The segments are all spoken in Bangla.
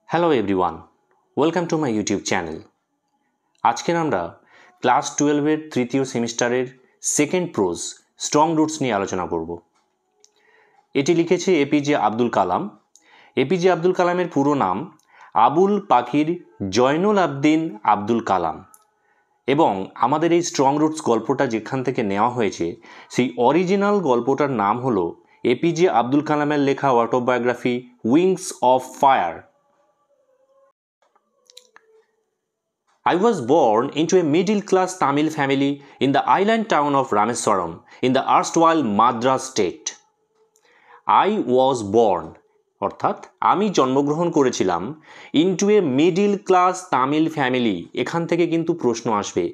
Hello everyone, welcome to my YouTube channel. আজকের আমরা ক্লাস 12-এর তৃতীয় সেমিস্টারের সেকেন্ড প্রোজ স্ট্রং রুটস নিয়ে আলোচনা করব। এটি লিখেছে এপিজে আব্দুল কালাম। এপিজে আব্দুল কালামের পুরো নাম আবুল পাকির জয়নুল আবদিন আব্দুল কালাম, এবং আমাদের এই স্ট্রং রুটস গল্পটা যেখান থেকে নেওয়া হয়েছে সেই অরিজিনাল গল্পটার নাম হলো এপিজে আব্দুল কালামের লেখা autobiography wings of fire. I was born into a middle-class Tamil family in the island town of Rameswaram in the erstwhile Madras state. I was born অর্থাৎ আমি জন্মগ্রহণ করেছিলাম into a middle class Tamil family. এখান থেকে কিন্তু প্রশ্ন আসবে,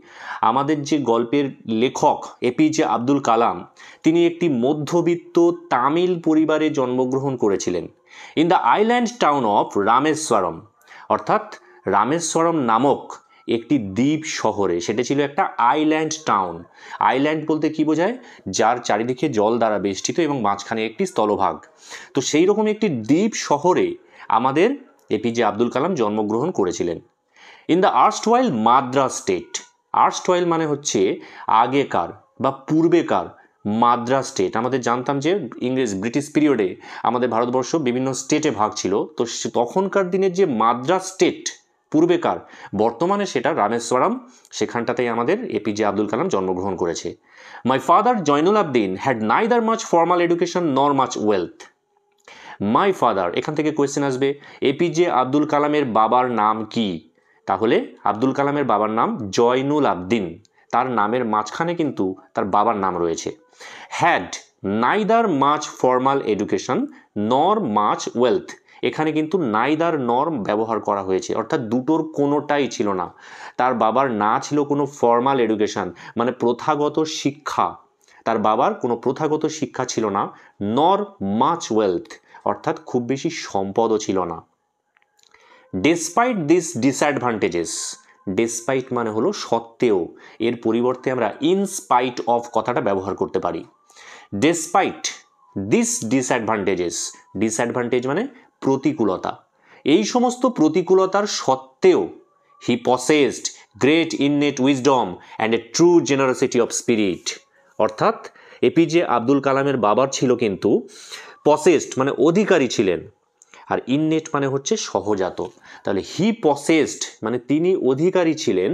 আমাদের যে গল্পের লেখক এপিজে আব্দুল কালাম তিনি একটি মধ্যবিত্ত তামিল পরিবারে জন্মগ্রহণ করেছিলেন in the island town of Rameswaram, অর্থাৎ রামেশ্বরম নামক একটি দ্বীপ শহরে। সেটা ছিল একটা আইল্যান্ড টাউন। আইল্যান্ড বলতে কি বোঝায়? যার চারিদিকে জল দ্বারা বেষ্টিত এবং মাঝখানে একটি স্থলভাগ। তো সেই রকম একটি দ্বীপ শহরে আমাদের এপিজে আব্দুল কালাম জন্মগ্রহণ করেছিলেন ইন দ্য আর্স্টওয়াইল মাদ্রাস স্টেট। আর্স্টওয়াইল মানে হচ্ছে আগেকার বা পূর্বেকার মাদ্রাস স্টেট। আমাদের জানতাম যে ব্রিটিশ পিরিয়ডে আমাদের ভারতবর্ষ বিভিন্ন স্টেটে ভাগ ছিল, তো তখনকার দিনের যে মাদ্রাস স্টেট পূর্বেকার, বর্তমানে সেটা রামেশ্বরম, সেখানটাতেই আমাদের এপিজে আব্দুল কালাম জন্মগ্রহণ করেছে। My father Jainul Abdin had neither much formal education nor much wealth. My father, এখান থেকে কোয়েশ্চেন আসবে এপিজে আব্দুল কালামের বাবার নাম কি? তাহলে আব্দুল কালামের বাবার নাম জয়নুল আবদিন, তার নামের মাঝখানে কিন্তু তার বাবার নাম রয়েছে। Had neither much formal education nor much wealth, এখানে কিন্তু নাইদার নর ব্যবহার করা হয়েছে, অর্থাৎ দুটোর কোনোটাই ছিল না। তার বাবার না ছিল কোনো ফর্মাল এডুকেশন মানে প্রথাগত শিক্ষা, তার বাবার কোনো প্রথাগত শিক্ষা ছিল না। নর মাচ ওয়েলথ অর্থাৎ খুব বেশি সম্পদও ছিল না। ডেসপাইট দিস ডিসঅ্যাডভান্টেজেস, ডেসপাইট মানে হলো সত্ত্বেও, এর পরিবর্তে আমরা ইনস্পাইট অফ কথাটা ব্যবহার করতে পারি। ডেসপাইট দিস ডিসঅ্যাডভান্টেজেস, ডিসঅ্যাডভান্টেজ মানে প্রতিকূলতা, এই সমস্ত প্রতিকূলতার সত্ত্বেও he possessed great innate wisdom and a true generosity of spirit, অর্থাৎ এপিজে আব্দুল কালামের বাবার ছিল কিন্তু পসেসড মানে অধিকারী ছিলেন, আর ইননেট মানে হচ্ছে সহজাত। তাহলে হি পসেসড মানে তিনি অধিকারী ছিলেন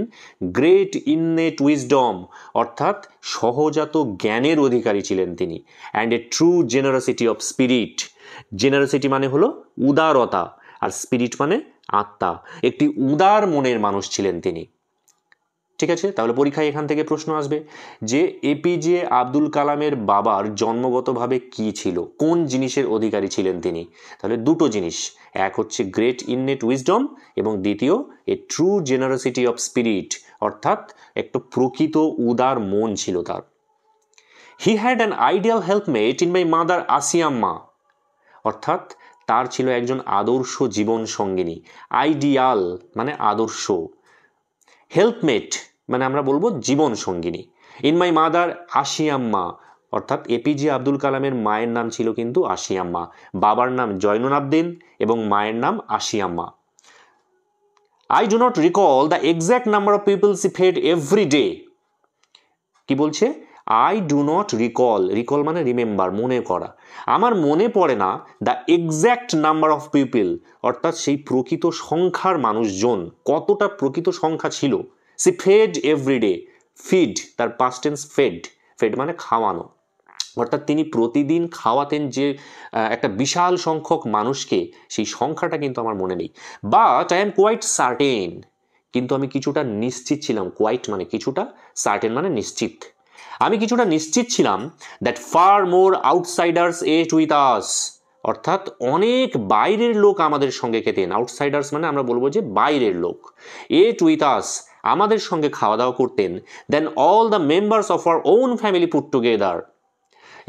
গ্রেট ইননেট উইজডম অর্থাৎ সহজাত জ্ঞানের অধিকারী ছিলেন তিনি, and a true generosity of spirit. Generosity মানে হলো উদারতা, আর স্পিরিট মানে আত্মা, একটি উদার মনের মানুষ ছিলেন তিনি। ঠিক আছে, তাহলে পরীক্ষায় এখান থেকে প্রশ্ন আসবে যে এপিজে আব্দুল কালামের বাবার জন্মগতভাবে কি ছিল, কোন জিনিসের অধিকারী ছিলেন তিনি? তাহলে দুটো জিনিস, এক হচ্ছে গ্রেট ইননেট উইজডম এবং দ্বিতীয় a true generosity of spirit, অর্থাৎ একটা প্রকৃত উদার মন ছিল তার। He had an ideal helpmate in my mother Ashiamma, অর্থাৎ তার ছিল একজন আদর্শ জীবন সঙ্গিনী। আইডিয়াল মানে আদর্শ, হেল্পমেট মানে আমরা বলবো জীবন সঙ্গিনী। ইন মাই মাদার আশিয়াম্মা, অর্থাৎ এপিজে আব্দুল কালামের মায়ের নাম ছিল কিন্তু আশিয়াম্মা, বাবার নাম জয়নুল আবদিন এবং মায়ের নাম Ashiamma. I do not recall the exact number of peoples he fed every day. কি বলছে? I do not recall, recall মানে রিমেম্বার, মনে করা। আমার মনে পড়ে না the exact number of people, অর্থাৎ সেই প্রকৃত সংখ্যার মানুষজন কতটা প্রকৃত সংখ্যা ছিল। সি ফেড এভরিডে, ফিড তার পাস্ট টেন্স ফেড, ফেড মানে খাওয়ানো, অর্থাৎ তিনি প্রতিদিন খাওয়াতেন যে একটা বিশাল সংখ্যক মানুষকে, সেই সংখ্যাটা কিন্তু আমার মনে নেই। But I am quite certain, কিন্তু আমি কিছুটা নিশ্চিত ছিলাম। কোয়াইট মানে কিছুটা, সার্টেন মানে নিশ্চিত। আমি কিছুটা নিশ্চিত ছিলাম that fur more outsiders at with us, অর্থাৎ অনেক বাইরের লোক আমাদের সঙ্গে খেতেন। আউটসাইডার্স মানে আমরা বলবো যে বাইরের লোক। এট উইথ আস আমাদের সঙ্গে খাওয়া দাওয়া করতেন। Then all the members of our own family put together,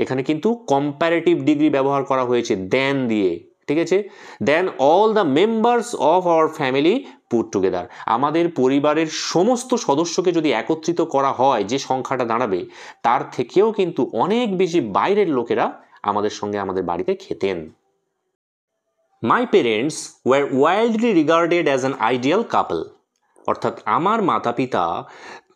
এখানে কিন্তু কম্প্যারেটিভ ডিগ্রি ব্যবহার করা হয়েছে দেন দিয়ে, ঠিক আছে। Then all the members of our family put together, আমাদের পরিবারের সমস্ত সদস্যকে যদি একত্রিত করা হয় যে সংখ্যাটা দাঁড়াবে, তার থেকেও কিন্তু অনেক বেশি বাইরের লোকেরা আমাদের সঙ্গে আমাদের বাড়িতে খেতেন। My parents were wildly regarded as an ideal couple. অর্থাৎ আমার মাতা পিতা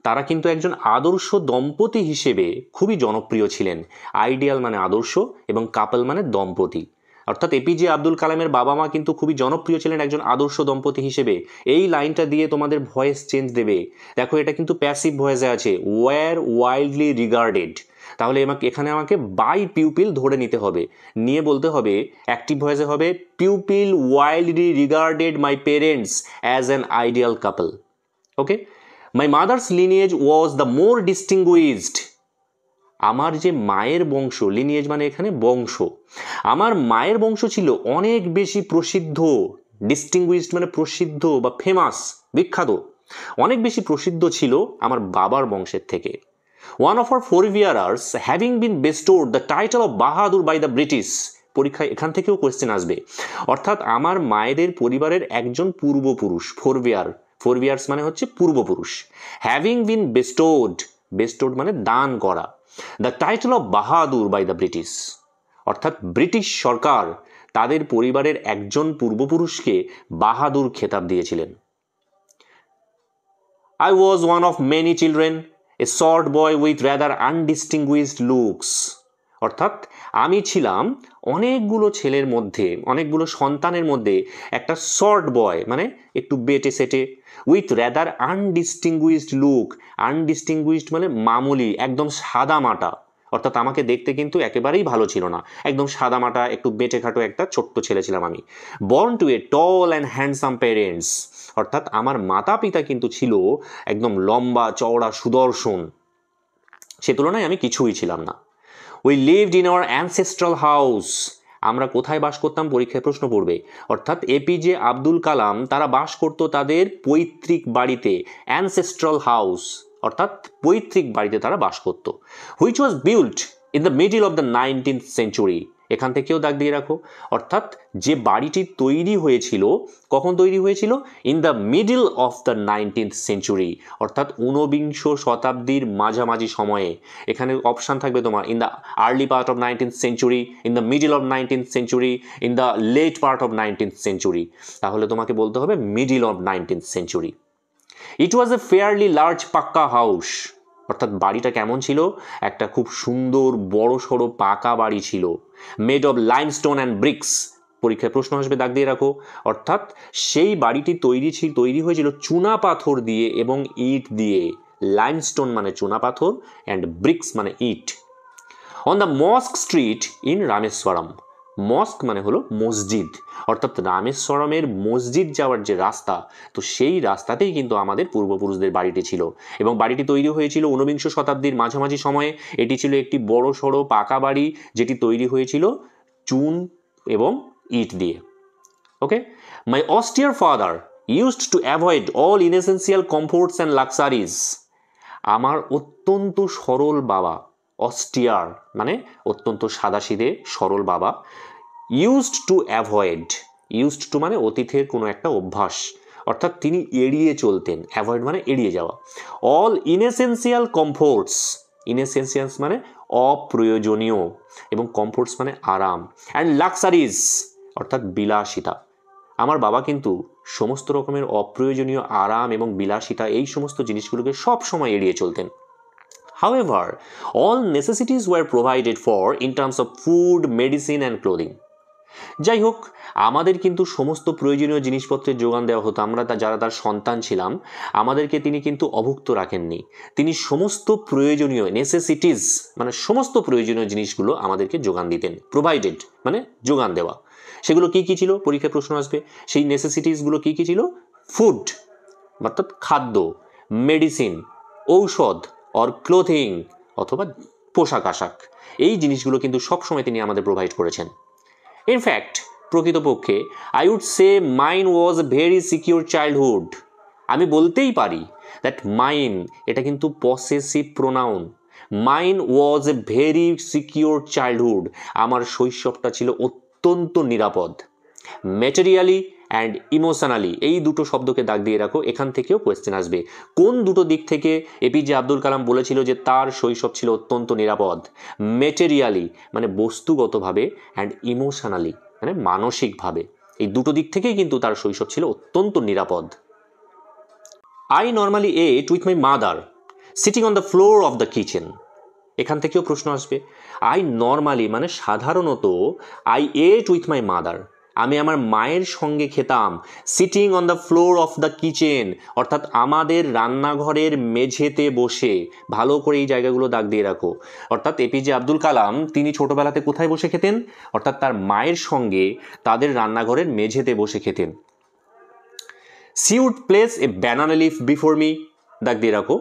তারা কিন্তু একজন আদর্শ দম্পতি হিসেবে খুবই জনপ্রিয় ছিলেন। আইডিয়াল মানে আদর্শ এবং কাপল মানে দম্পতি। অর্থাৎ এপিজে আব্দুল কালামের বাবা মা কিন্তু খুবই জনপ্রিয় ছিলেন একজন আদর্শ দম্পতি হিসেবে। এই লাইনটা দিয়ে তোমাদের ভয়েস চেঞ্জ দেবে। দেখো এটা কিন্তু প্যাসিভ ভয়েসে আছে, ওয়ার ওয়াইল্ডলি রিগার্ডেড। তাহলে এখানে আমাকে বাই পিউপিল ধরে নিতে হবে, নিয়ে বলতে হবে অ্যাক্টিভ ভয়েসে হবে pupil wildly regarded my parents as an ideal couple. Okay, my mother's lineage was the more distinguished. আমার যে মায়ের বংশ, লিনিয়েজ মানে এখানে বংশ, আমার মায়ের বংশ ছিল অনেক বেশি প্রসিদ্ধ। ডিস্টিংগুইজড মানে প্রসিদ্ধ বা ফেমাস, বিখ্যাত, অনেক বেশি প্রসিদ্ধ ছিল আমার বাবার বংশের থেকে। One of our forebearers having been bestowed the title of Bahadur by the British. পরীক্ষায় এখান থেকেও কোয়েশ্চেন আসবে। অর্থাৎ আমার মায়েদের পরিবারের একজন পূর্বপুরুষ, ফোরবিয়ার্স মানে হচ্ছে পূর্বপুরুষ। হ্যাভিং বিন বেস্টোড, বেস্টোড মানে দান করা, the title of Bahadur by the British. অর্থাৎ ব্রিটিশ সরকার তাদের পরিবারের একজন পূর্বপুরুষকে বাহাদুর খেতাব দিয়েছিলেন। I was one of many children, a short boy with rather undistinguished looks. অর্থাৎ আমি ছিলাম অনেকগুলো ছেলের মধ্যে, অনেকগুলো সন্তানের মধ্যে একটা শর্ট বয় মানে একটু বেটে সেটে, with rather undistinguished look. Undistinguished মানে মামুলি, একদম সাদা মাটা। অর্থাৎ আমাকে দেখতে কিন্তু একেবারেই ভালো ছিল না, একদম সাদা মাটা, একটু বেটে খাটো একটা ছোট্ট ছেলে ছিলাম আমি। Born to A tall and handsome parents. অর্থাৎ আমার মাতা পিতা কিন্তু ছিল একদম লম্বা চওড়া সুদর্শন, সে তুলনায় আমি কিছুই ছিলাম না। We lived in our ancestral house. আমরা কোথায় বাস করতাম, পরীক্ষায় প্রশ্ন পড়বে। অর্থাৎ এপিজে আব্দুল কালাম তারা বাস করতো তাদের পৈতৃক বাড়িতে, অ্যানসেস্ট্রাল হাউস অর্থাৎ পৈতৃক বাড়িতে তারা বাস করত। Which was built in the middle of the 19th century. এখান থেকেও দাগ দিয়ে রাখো। অর্থাৎ যে বাড়িটি তৈরি হয়েছিল, কখন তৈরি হয়েছিল? In the middle of the 19th century, অর্থাৎ 19বিংশ শতাব্দীর মাঝামাঝি সময়ে। এখানে অপশান থাকবে তোমার in the early part of 19th century, in the middle of 19th century, in the late part of 19th century. তাহলে তোমাকে বলতে হবে middle of 19th century. It was a fairly large pucca house. অর্থাৎ বাড়িটা কেমন ছিল? একটা খুব সুন্দর বড় সড়ো পাকা বাড়ি ছিল। Made of limestone and bricks. পরীক্ষায় প্রশ্ন আসবে, দাগ দিয়ে রাখো। অর্থাৎ সেই বাড়িটি তৈরি হয়েছিল চুনা পাথর দিয়ে এবং ইট দিয়ে। লাইমস্টোন মানে চুনা পাথর অ্যান্ড ব্রিক্স মানে ইট। On the mosque street in Rameswaram. Mosque মানে হলো মসজিদ, অর্থাৎ রামেশ্বরমের মসজিদ যাওয়ার যে রাস্তা, তো সেই রাস্তাতেই কিন্তু আমাদের পূর্বপুরুষদের বাড়িটি ছিল। এবং বাড়িটি তৈরি হয়েছিল 19বিংশ শতাব্দীর মাঝামাঝি সময়ে। এটি ছিল একটি বড় সড়ো পাকা বাড়ি, যেটি তৈরি হয়েছিল চুন এবং ইট দিয়ে। Okay, my austere father used to avoid all inessential comforts and luxuries. আমার অত্যন্ত সরল বাবা, অস্টিয়ার মানে অত্যন্ত সাদাসিধে সরল বাবা, used to avoid, used to মানে অতীতের কোনো একটা অভ্যাস, অর্থাৎ তিনি এড়িয়ে চলতেন। অ্যাভয়েড মানে এড়িয়ে যাওয়া। অল ইনএসেন্সিয়াল কমফোর্টস, ইনএসেন্সিয়ালস মানে অপ্রয়োজনীয় এবং কমফোর্টস মানে আরাম, অ্যান্ড লাক্সারিজ অর্থাৎ বিলাসিতা। আমার বাবা কিন্তু সমস্ত রকমের অপ্রয়োজনীয় আরাম এবং বিলাসিতা এই সমস্ত জিনিসগুলোকে সব সময় এড়িয়ে চলতেন। However, all necessities were provided for in terms of food, medicine and clothing. যাই হোক, আমাদের কিন্তু সমস্ত প্রয়োজনীয় জিনিসপত্রের যোগান দেওয়া হতো। আমরা যারা তার সন্তান ছিলাম, আমাদেরকে তিনি কিন্তু অভুক্ত রাখেননি। তিনি সমস্ত প্রয়োজনীয় নেসেসিটিস মানে সমস্ত প্রয়োজনীয় জিনিসগুলো আমাদেরকে যোগান দিতেন। প্রোভাইডেড মানে যোগান দেওয়া। সেগুলো কি কি ছিল? পরীক্ষায় প্রশ্ন আসবে। সেই নেসেসিটিসগুলো কি কি ছিল? ফুড অর্থাৎ খাদ্য, মেডিসিন ঔষধ, অর ক্লোথিং অথবা পোশাক আশাক, এই জিনিসগুলো কিন্তু সবসময় তিনি আমাদের প্রোভাইড করেছেন। ইনফ্যাক্ট প্রকৃতপক্ষে I would say mine was a very secure childhood. আমি বলতেই পারি দ্যাট মাইন এটা কিন্তু possessive pronoun. Mine was a very secure childhood. আমার শৈশবটা ছিল অত্যন্ত নিরাপদ। ম্যাটেরিয়ালি অ্যান্ড ইমোশনালি এই দুটো শব্দকে দাগ দিয়ে রাখো। এখান থেকেও কোয়েশ্চেন আসবে। কোন দুটো দিক থেকে এপিজে আব্দুল কালাম বলেছিল যে তার শৈশব ছিল অত্যন্ত নিরাপদ? ম্যাটেরিয়ালি মানে বস্তুগতভাবে, অ্যান্ড ইমোশনালি মানে মানসিকভাবে। এই দুটো দিক থেকেই কিন্তু তার শৈশব ছিল অত্যন্ত নিরাপদ। I normally ate with my mother sitting on the floor of the kitchen. এখান থেকেও প্রশ্ন আসবে। আই নর্মালি মানে সাধারণত, I ate with my mother, আমি আমার মায়ের সঙ্গে খেতাম, sitting on the floor of the kitchen, অর্থাৎ আমাদের রান্নাঘরের মেঝেতে বসে। ভালো করে এই জায়গাগুলো দাগ দিয়ে রাখো। অর্থাৎ এপিজে আব্দুল কালাম তিনি ছোটবেলাতে কোথায় বসে খেতেন? অর্থাৎ তার মায়ের সঙ্গে তাদের রান্নাঘরের মেঝেতে বসে খেতেন। She would place a banana leaf before me, দাগ দিয়ে রাখো।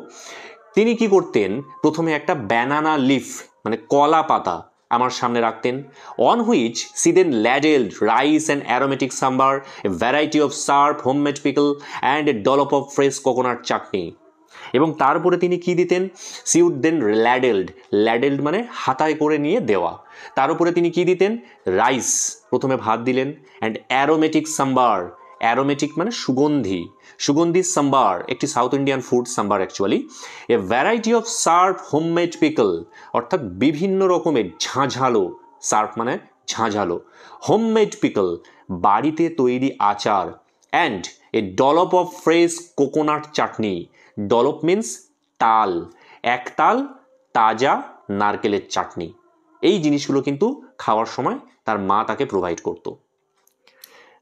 তিনি কি করতেন? প্রথমে একটা ব্যানানা লিফ মানে কলা পাতা আমার সামনে রাখতেন। On which she then ladled rice and aromatic sambar, a variety of sharp homemade pickle and a dollop of fresh coconut chutney. এবং তারপরে তিনি কি দিতেন? সি উড দেন ল্যাডেলড, ল্যাডেলড মানে হাতায় করে নিয়ে দেওয়া। তার উপরে তিনি কি দিতেন? রাইস, প্রথমে ভাত দিলেন, অ্যান্ড অ্যারোমেটিক সাম্বার, অ্যারোমেটিক মানে সুগন্ধি, সুগন্ধি সাম্বার, একটি south Indian food sambar actually. A variety of sharp homemade pickle, অর্থাৎ বিভিন্ন রকমের ঝাঁঝালো, শার্প মানে ঝাঁঝালো, হোমমেড পিকল বাড়িতে তৈরি আচার, and a dollop of fresh coconut chutney. Dollop means তাল, এক তাল তাজা নারকেলের চাটনি। এই জিনিসগুলো কিন্তু খাওয়ার সময় তার মা তাকে প্রোভাইড করতো।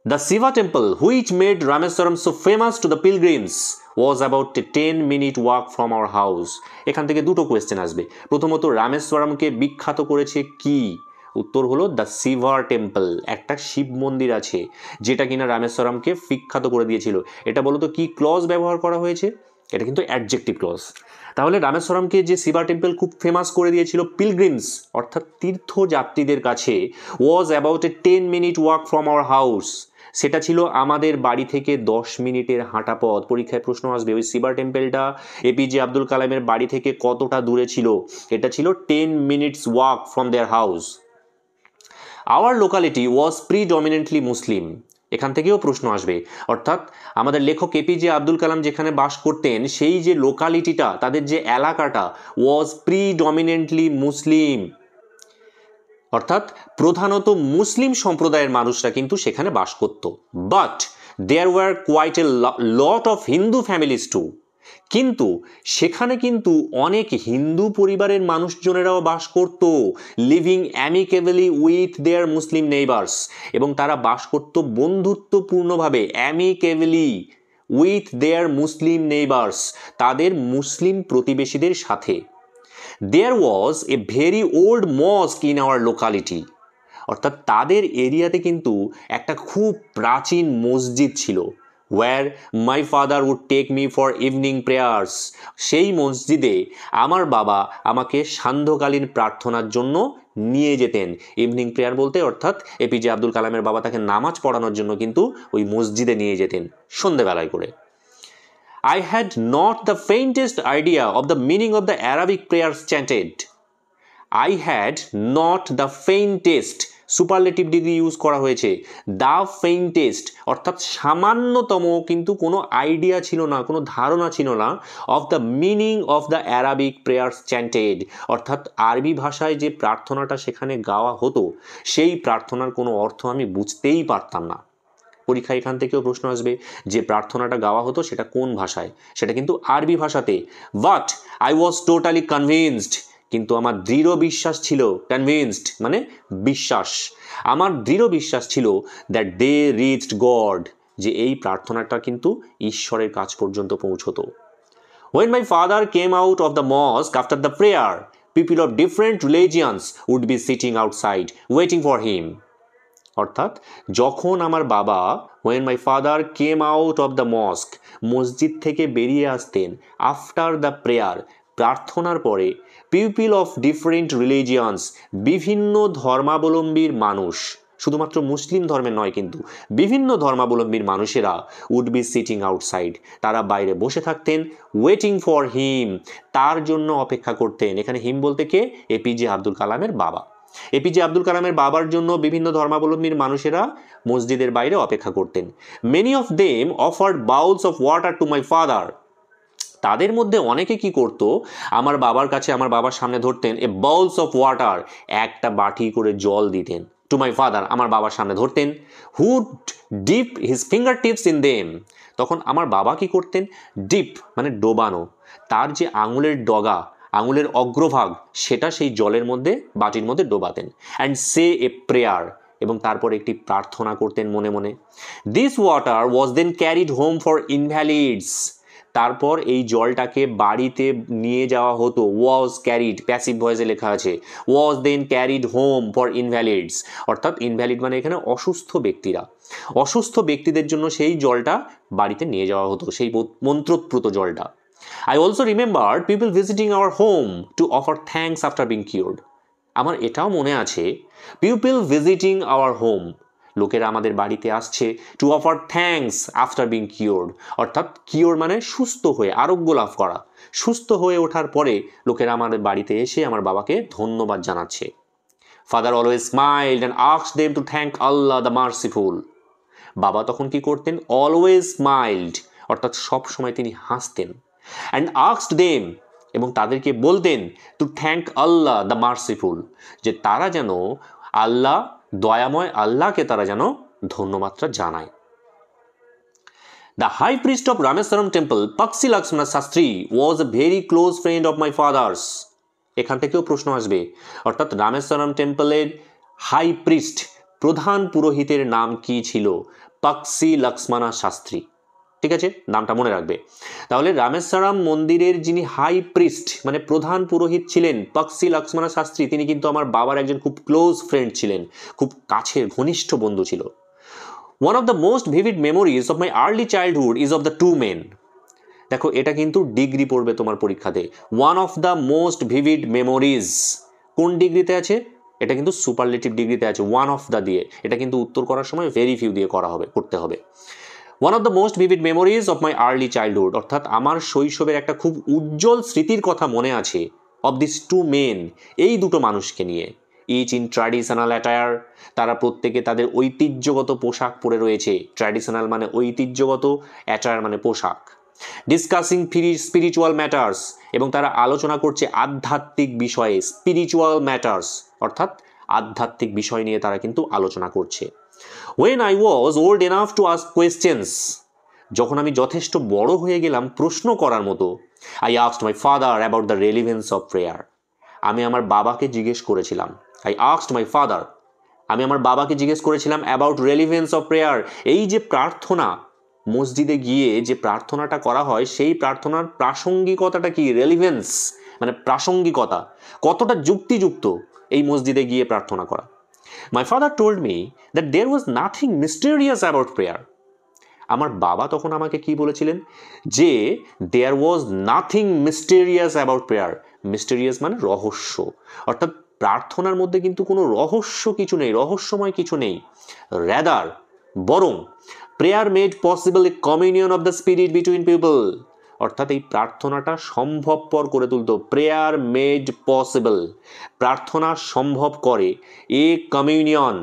The Shiva temple, which made Rameswaram so famous to the pilgrims, was about a 10-minute walk from our house. এখান থেকে দুটো কোয়েশ্চেন আসবে। প্রথমত, রামেশ্বরমকে বিখ্যাত করেছে কি? উত্তর হলো দ্য শিবা টেম্পল, একটা শিব মন্দির আছে যেটা কিনা রামেশ্বরমকে বিখ্যাত করে দিয়েছিল। এটা বলো তো কি ক্লজ ব্যবহার করা হয়েছে? এটা কিন্তু অ্যাডজেক্টিভ ক্লজ। তাহলে রামেশ্বরমকে যে শিবা টেম্পল খুব ফেমাস করে দিয়েছিল পিলগ্রিমস অর্থাৎ তীর্থযাত্রীদের কাছে, was about a 10-minute walk from our house, সেটা ছিল আমাদের বাড়ি থেকে 10 মিনিটের হাঁটা পথ। পরীক্ষায় প্রশ্ন আসবে ওই শিবা টেম্পলটা এপিজে আব্দুল কালামের বাড়ি থেকে কতটা দূরে ছিল? এটা ছিল 10 minutes walk from their house. Our locality was predominantly মুসলিম, এখান থেকেও প্রশ্ন আসবে। অর্থাৎ আমাদের লেখক এপিজে আব্দুল কালাম যেখানে বাস করতেন সেই যে লোকালিটিটা, তাদের যে এলাকাটা, ওয়াজ প্রিডমিনেন্টলি মুসলিম, অর্থাৎ প্রধানত মুসলিম সম্প্রদায়ের মানুষরা কিন্তু সেখানে বাস করত। But there were quite a lot of Hindu families too, কিন্তু সেখানে কিন্তু অনেক হিন্দু পরিবারের মানুষজনেরাও বাস করত। Living amicably with their Muslim neighbours, এবং তারা বাস করত বন্ধুত্বপূর্ণভাবে, amicably with their Muslim neighbours, তাদের মুসলিম প্রতিবেশীদের সাথে। There was a very old mosque in our locality, অর্থাৎ তাদের এরিয়াতে কিন্তু একটা খুব প্রাচীন মসজিদ ছিল। Where my father would take me for evening prayers, সেই মসজিদে আমার বাবা আমাকে সান্ধ্যকালীন প্রার্থনার জন্য নিয়ে যেতেন। ইভিনিং প্রেয়ার বলতে অর্থাৎ এপিজে আব্দুল কালামের বাবা তাকে নামাজ পড়ানোর জন্য কিন্তু ওই মসজিদে নিয়ে যেতেন সন্ধ্যেবেলায় করে। I had not the faintest idea of the meaning of the Arabic prayers chanted. I had not the faintest, superlative degree use করা হয়েছে। দ্য ফেইন্টেস্ট অর্থাৎ সামান্যতম কিন্তু কোনো আইডিয়া ছিল না, কোনো ধারণা ছিল না of the meaning of the Arabic prayers chanted, অর্থাৎ আরবি ভাষায় যে প্রার্থনাটা সেখানে গাওয়া হতো সেই প্রার্থনার কোনো অর্থ আমি বুঝতেই পারতাম না। পরীক্ষা এখান থেকেও প্রশ্ন আসবে যে প্রার্থনাটা গাওয়া হতো সেটা কোন ভাষায়? সেটা কিন্তু আরবি ভাষাতে। But I was totally convinced, কিন্তু আমার দৃঢ় বিশ্বাস ছিল, কনভিন্সড মানে বিশ্বাস, আমার দৃঢ় বিশ্বাস ছিল দ্যাট দে রিচড গড, যে এই প্রার্থনাটা কিন্তু ঈশ্বরের কাছ পর্যন্ত পৌঁছতো। When my father came out of the mosque after the prayer, people of different religions would be sitting outside waiting for him. অর্থাৎ যখন আমার বাবা when my father came out of the mosque, মসজিদ থেকে বেরিয়ে আসতেন আফটার দ্য প্রেয়ার, প্রার্থনার পরে, পিপল অফ ডিফারেন্ট রিলিজিয়ান্স, বিভিন্ন ধর্মাবলম্বীর মানুষ, শুধুমাত্র মুসলিম ধর্মের নয় কিন্তু বিভিন্ন ধর্মাবলম্বীর মানুষেরা উড বি সিটিং আউটসাইড, তারা বাইরে বসে থাকতেন, ওয়েটিং ফর হিম, তার জন্য অপেক্ষা করতেন। এখানে হিম বলতে কে? এপিজে আব্দুল কালামের বাবা। এপিজে আব্দুল কালামের বাবার জন্য বিভিন্ন ধর্মাবলম্বীর মানুষেরা মসজিদের বাইরে অপেক্ষা করতেন। Many of them offered bowels of water to my father, তাদের মধ্যে অনেকে কি করত, আমার বাবার কাছে, আমার বাবার সামনে ধরতেন এ বাউলস অফ ওয়াটার, একটা বাটি করে জল দিতেন। টু মাই ফাদার, আমার বাবার সামনে ধরতেন, hood deep his finger tips in them, তখন আমার বাবা কি করতেন, ডিপ মানে ডোবানো, তার যে আঙুলের ডগা, আঙুলের অগ্রভাগ, সেটা সেই জলের মধ্যে, বাটির মধ্যে ডোবাতেন, অ্যান্ড সে এ প্রেয়ার, এবং তারপর একটি প্রার্থনা করতেন মনে মনে। This water was then carried home for invalids, তারপর এই জলটাকে বাড়িতে নিয়ে যাওয়া হতো, ওয়াজ ক্যারিড, প্যাসিভ ভয়েসে লেখা আছে, ওয়াজ দেন ক্যারিড হোম ফর ইনভ্যালিডস, অর্থাৎ ইনভ্যালিড মানে এখানে অসুস্থ ব্যক্তিরা, অসুস্থ ব্যক্তিদের জন্য সেই জলটা বাড়িতে নিয়ে যাওয়া হতো, সেই মন্ত্রপ্রুত জলটা। I also remembered people visiting our home to offer thanks after being cured. আমার এটাও মনে আছে, people visiting our home, লোকেরা আমাদের বাড়িতে আসছে, to offer thanks after being cured, অর্থাৎ কিওর মানে সুস্থ হয়ে, আরোগ্য লাভ করা, সুস্থ হয়ে ওঠার পরে লোকেরা আমাদের বাড়িতে এসে আমার বাবাকে ধন্যবাদ জানাচ্ছে। Father always স্মাইলড and asked them to thank Allah the merciful, বাবা তখন কি করতেন, অলওয়েজ স্মাইলড, অর্থাৎ সব সময় তিনি হাসতেন, অ্যান্ড আস্কড দেম, এবং তাদেরকে বলতেন, to thank Allah the merciful, যে তারা যেন আল্লাহ, দয়াময় আল্লাহকে তারা যেন ধন্যবাদটা জানায়। The high priest of Rameswaram temple, Pakshi Lakshmana Sastry, was a very close friend of my father's. এখান থেকেও প্রশ্ন আসবে, অর্থাৎ রামেশ্বরম টেম্পলের হাই প্রিস্ট, প্রধান পুরোহিতের নাম কি ছিল, পাক্সি লক্ষ্মণ শাস্ত্রী, ঠিক আছে, নামটা মনে রাখবে। তাহলে রামেশ্বরম মন্দিরের যিনি হাই প্রিস্ট মানে প্রধান পুরোহিত ছিলেন, পাক্সি লক্ষ্মণ শাস্ত্রী, তিনি কিন্তু আমার বাবার একজন খুব ক্লোজ ফ্রেন্ড ছিলেন, খুব কাছের ঘনিষ্ঠ বন্ধু ছিল। One of the most vivid memories of my early childhood is of the two men, দেখো এটা কিন্তু ডিগ্রি পড়বে তোমার পরীক্ষাতে, one of the most vivid memories কোন ডিগ্রিতে আছে, এটা কিন্তু সুপারলেটিভ ডিগ্রিতে আছে, ওয়ান অফ দ্য দিয়ে, এটা কিন্তু উত্তর করার সময় ভেরি ফিউ দিয়ে করতে হবে। One of the most vivid memories of my early childhood, অর্থাৎ আমার শৈশবের একটা খুব উজ্জ্বল স্মৃতির কথা মনে আছে, অফ দিস টু মেন, এই দুটো মানুষকে নিয়ে, ইচ ইন ট্র্যাডিশনাল অ্যাটায়ার, তারা প্রত্যেকে তাদের ঐতিহ্যগত পোশাক পরে রয়েছে, ট্র্যাডিশনাল মানে ঐতিহ্যগত, অ্যাটায়ার মানে পোশাক, ডিসকাসিং স্পিরিচুয়াল ম্যাটার্স, এবং তারা আলোচনা করছে আধ্যাত্মিক বিষয়ে, স্পিরিচুয়াল ম্যাটার্স অর্থাৎ আধ্যাত্মিক বিষয় নিয়ে তারা কিন্তু আলোচনা করছে। When I was old enough to ask questions, যখন আমি যথেষ্ট বড় হয়ে গেলাম প্রশ্ন করার মতো, I asked my father about the relevance of prayer, আমি আমার বাবাকে জিজ্ঞেস করেছিলাম, I asked my father, আমি আমার বাবাকে জিজ্ঞেস করেছিলাম about relevance of prayer, এই যে প্রার্থনা, মসজিদে গিয়ে যে প্রার্থনাটা করা হয়, সেই প্রার্থনার প্রাসঙ্গিকতাটা কি, রেলিভেন্স মানে প্রাসঙ্গিকতা, কতটা যুক্তিযুক্ত এই মসজিদে গিয়ে প্রার্থনা করা। My father told me that there was nothing mysterious about prayer, আমার বাবা তখন আমাকে কি বলেছিলেন, যে there was nothing mysterious about prayer, mysterious মানে রহস্য, অর্থাৎ প্রার্থনার মধ্যে কিন্তু কোনো রহস্য কিছু নেই, রহস্যময় কিছু নেই, rather বরং prayer made possible a communion of the spirit between people, অর্থাৎ এই প্রার্থনাটা সম্ভবপর করে তুলতো, প্রেয়ার মেড পসিবল, প্রার্থনা সম্ভব করে, এ কমিউনিয়ন,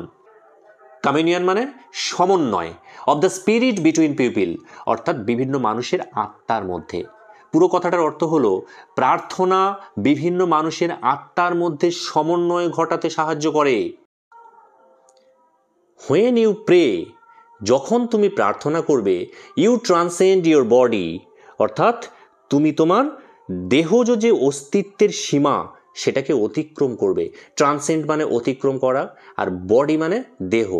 কমিউনিয়ন মানে সমন্বয়, of the spirit between people, অর্থাৎ বিভিন্ন মানুষের আত্মার মধ্যে। পুরো কথাটার অর্থ হলো প্রার্থনা বিভিন্ন মানুষের আত্মার মধ্যে সমন্বয় ঘটাতে সাহায্য করে। হোয়েন ইউ প্রে, যখন তুমি প্রার্থনা করবে, ইউ ট্রান্সেন্ড ইউর বডি, অর্থাৎ তুমি তোমার দেহজ যে অস্তিত্বের সীমা সেটাকে অতিক্রম করবে, ট্রান্সেন্ড মানে অতিক্রম করা, আর বডি মানে দেহ,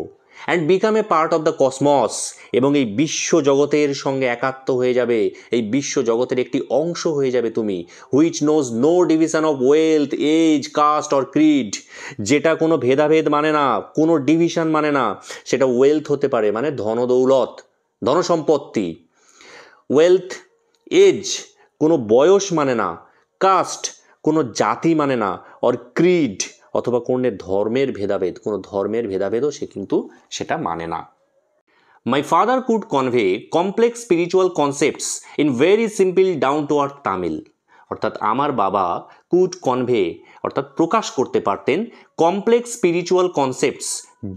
and become a part of the cosmos, এবং এই বিশ্ব জগতের সঙ্গে একাত্ম হয়ে যাবে, এই বিশ্ব জগতের একটি অংশ হয়ে যাবে তুমি, which knows no division of wealth, age, caste or creed, যেটা কোনো ভেদাভেদ মানে না, কোনো ডিভিশন মানে না, সেটা ওয়েলথ হতে পারে মানে ধনদৌলত, ধনসম্পত্তি, ওয়েলথ, এজ কোনো বয়স মানে না, কাস্ট কোনো জাতি মানে না, অর ক্রিড অথবা কোনো ধর্মের ভেদাভেদ, কোনো ধর্মের ভেদাভেদও সে কিন্তু সেটা মানে না। My father could convey complex spiritual concepts in very simple down to আর্থ তামিল, অর্থাৎ আমার বাবা কুড কনভে অর্থাৎ প্রকাশ করতে পারতেন কমপ্লেক্স স্পিরিচুয়াল কনসেপ্টস,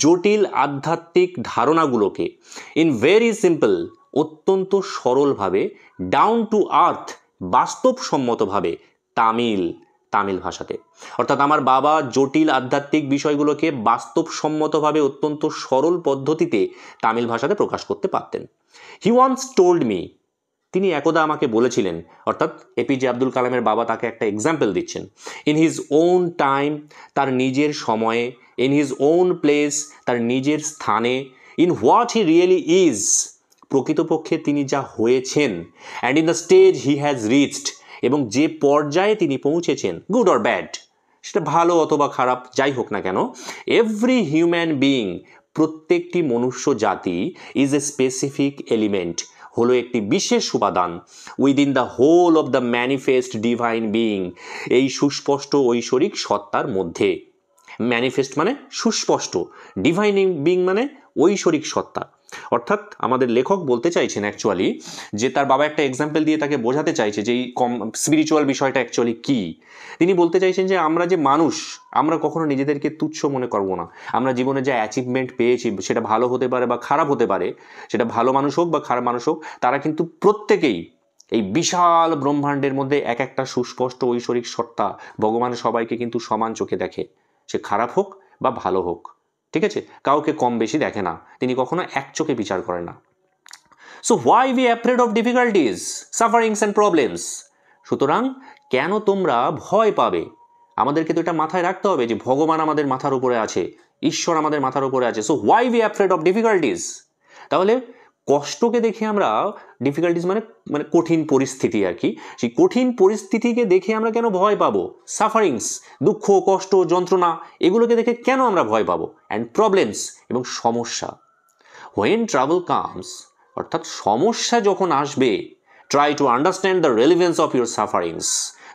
জটিল আধ্যাত্মিক ধারণাগুলোকে, ইন ভেরি সিম্পল অত্যন্ত সরলভাবে, ডাউন টু আর্থ বাস্তবসম্মতভাবে, তামিল তামিল ভাষাতে। অর্থাৎ আমার বাবা জটিল আধ্যাত্মিক বিষয়গুলোকে বাস্তবসম্মতভাবে অত্যন্ত সরল পদ্ধতিতে তামিল ভাষাতে প্রকাশ করতে পারতেন। হি ওয়ান্স টোল্ড মি, তিনি একদা আমাকে বলেছিলেন, অর্থাৎ এপিজে আব্দুল কালামের বাবা তাকে একটা এক্সাম্পল দিচ্ছেন, ইন হিজ ওন টাইম, তার নিজের সময়ে, ইন হিজ ওন প্লেস, তার নিজের স্থানে, in what he really is, প্রকৃতপক্ষে তিনি যা হয়েছেন, and in the stage he has reached, এবং যে পর্যায়ে তিনি পৌঁছেছেন, গুড অর ব্যাড, সেটা ভালো অথবা খারাপ যাই হোক না কেন, এভরি হিউম্যান বিইং, প্রত্যেকটি মনুষ্য জাতি, ইজ এ স্পেসিফিক এলিমেন্ট, হলো একটি বিশেষ উপাদান, within the whole of the manifest divine being, এই সুস্পষ্ট ঐশ্বরিক সত্তার মধ্যে। ম্যানিফেস্ট মানে সুস্পষ্ট, ডিভাইন বিইং মানে ঐশ্বরিক সত্তা। অর্থাৎ আমাদের লেখক বলতে চাইছেন অ্যাকচুয়ালি যে তার বাবা একটা এক্সাম্পল দিয়ে তাকে বোঝাতে চাইছে যে এই স্পিরিচুয়াল বিষয়টা অ্যাকচুয়ালি কী। তিনি বলতে চাইছেন যে আমরা যে মানুষ, আমরা কখনো নিজেদেরকে তুচ্ছ মনে করবো না। আমরা জীবনে যা অ্যাচিভমেন্ট পেয়েছি, সেটা ভালো হতে পারে বা খারাপ হতে পারে, সেটা ভালো মানুষ হোক বা খারাপ মানুষ হোক, তারা কিন্তু প্রত্যেকেই এই বিশাল ব্রহ্মাণ্ডের মধ্যে এক একটা সুস্পষ্ট ঐশ্বরিক সত্তা, ভগবান সবাইকে কিন্তু সমান চোখে দেখে, সে খারাপ হোক বা ভালো হোক, ঠিক আছে, কাউকে কম বেশি দেখে না, তিনি কখনো এক চোখে বিচার করেন না। So why we afraid of difficulties, sufferings and problems, সুতরাং কেন তোমরা ভয় পাবে? আমাদেরকে তো এটা মাথায় রাখতে হবে যে ভগবান আমাদের মাথার উপরে আছে, ঈশ্বর আমাদের মাথার উপরে আছে। So why we afraid of difficulties, তাহলে কষ্টকে দেখে আমরা, ডিফিকাল্টিজ মানে মানে কঠিন পরিস্থিতি আর কি, সেই কঠিন পরিস্থিতিকে দেখে আমরা কেন ভয় পাবো? সাফারিংস, দুঃখ কষ্ট যন্ত্রণা, এগুলোকে দেখে কেন আমরা ভয় পাবো? অ্যান্ড প্রবলেমস, এবং সমস্যা। হোয়েন ট্রাবল কামস, অর্থাৎ সমস্যা যখন আসবে, try to understand the relevance of your sufferings,